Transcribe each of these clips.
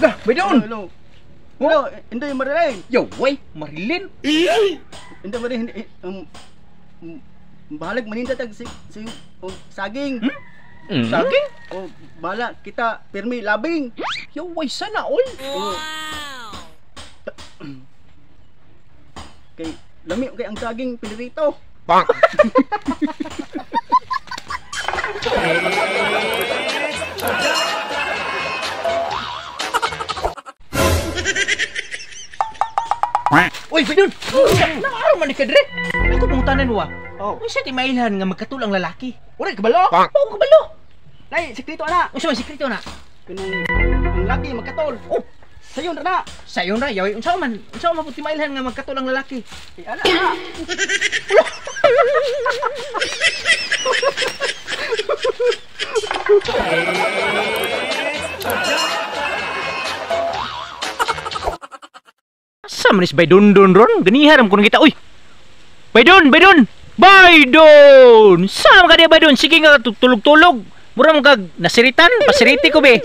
Lah, Baydon. Hello. Hello, hindi Marilyn. Yo, way, Marilyn. Hindi Marilyn. Bahalag maninda tag saging. Saging? O bala kita permi labing. Yo, way, sana all. Kay lami kay ang saging pinirito. Bang. Uy, Baydon! Naaraw man ni ka dire. Ako pangutanan mo ah. Oh. Uy, siya ti mailhan nga magkatulang lalaki. Uray, kabalo? Pang. Oo, kabalo. Nay, sekreto ana. Uy, may sekreto na. Kanang ang laki magkatol. Oh, Sayon na. sayon ra, yaw. Unsa man puti mailhan nga magkatulang lalaki. Ala. Asa man is Baydon ron? Ganiharam ko nang kita. Uy. Baydon! Baydon! Sama ka di Baydon? Sige nga tulog-tulog. Mura mo kag nasiritan, pasiriti ko be.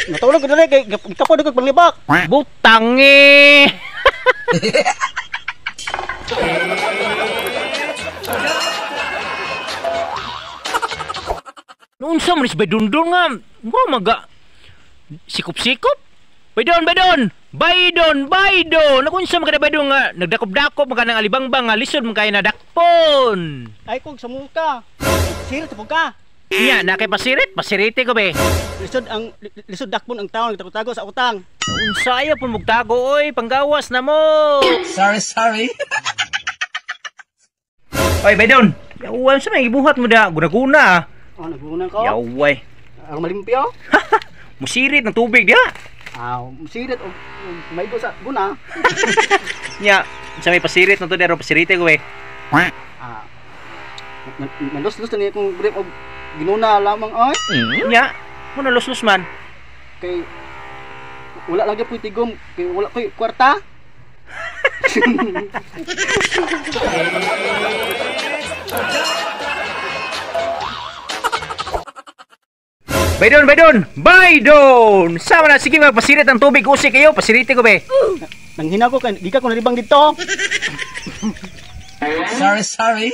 Natulog ko na kay kapod ko panglibak. Butang eh. Noon sa manis Baydon nga. Mura maga sikop-sikop. Baydon! Nakunsa mga Baydon nga nagdakop-dakop mga nang alibangbang nga lisod mga kaya nadakpon. Ay kog sa muka. Sirit sa muka. Nya na kay pasiriti ko be. Lisod dakpon ang taon nagtago sa utang. Unsa ayo pun mugtago oy, panggawas na mo. Sorry. Oy Baydon, yawan sa may ibuhat mo da guna-guna. Oh, nagunan ko. Yaway. Ang malimpyo. Musirit ng tubig dia. Sirit o maigo sa guna. Nya, sa may pasirit na to dero pasirite ko eh. Nalos-los na niya kung grip o ginuna lamang ay. Nya, mo na los man. Kay wala lang po tigom. Kay wala ko kwarta. Baydon! Sama na, sige magpasirit ang tubig, usik kayo, pasirite ko be. Nang hina ko, di ka ko naribang dito. Sorry.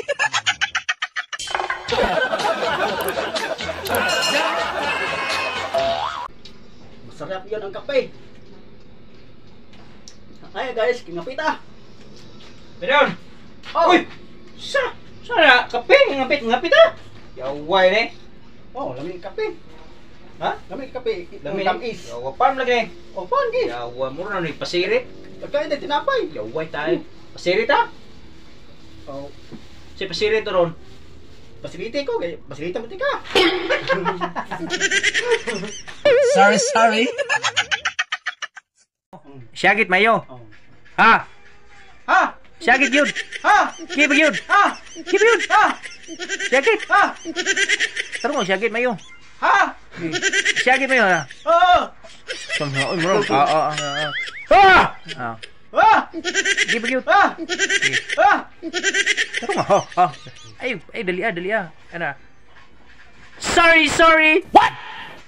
Masarap yan ang kape. Ay guys, kinapit ah. Baydon! Oh. Uy! Sana, kape, ngapit ah. Yaway ne. Oh, lamig kape. Ha? Lamig kape. Lami Tamis. Yawa pa lagi. Oh, pan gi. Yawa mo na ni pasirit. Pagkain na tinapay. Yaway tayo. Pasirit ha? Oh, Si pasirit ron. pasilite ko kay pasilita mo tika. Sorry. Syagit mayo. Oh. Ha? Ha? Syagit yun. Ha? Kibig yun. Ha? Kibig yun. Ha? Syagit. Ha? Tarong mo, syagit mayo. Ha? Syagit mayo ha. Oo. Samha, oy mo. Ha? Ha? Kibig yun. Ha? Ha? Tarong mo. Ha. Ay, dali ah. Ano? Sorry. What?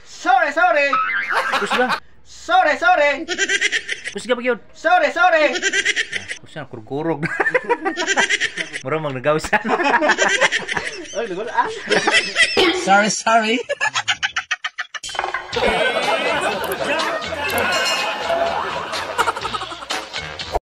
Sorry. Kusga. Sorry. Kusga pag yun. Sorry. Kusga, kurgurog. Mura mang nagawsan. Ay, dugo ah. Sorry.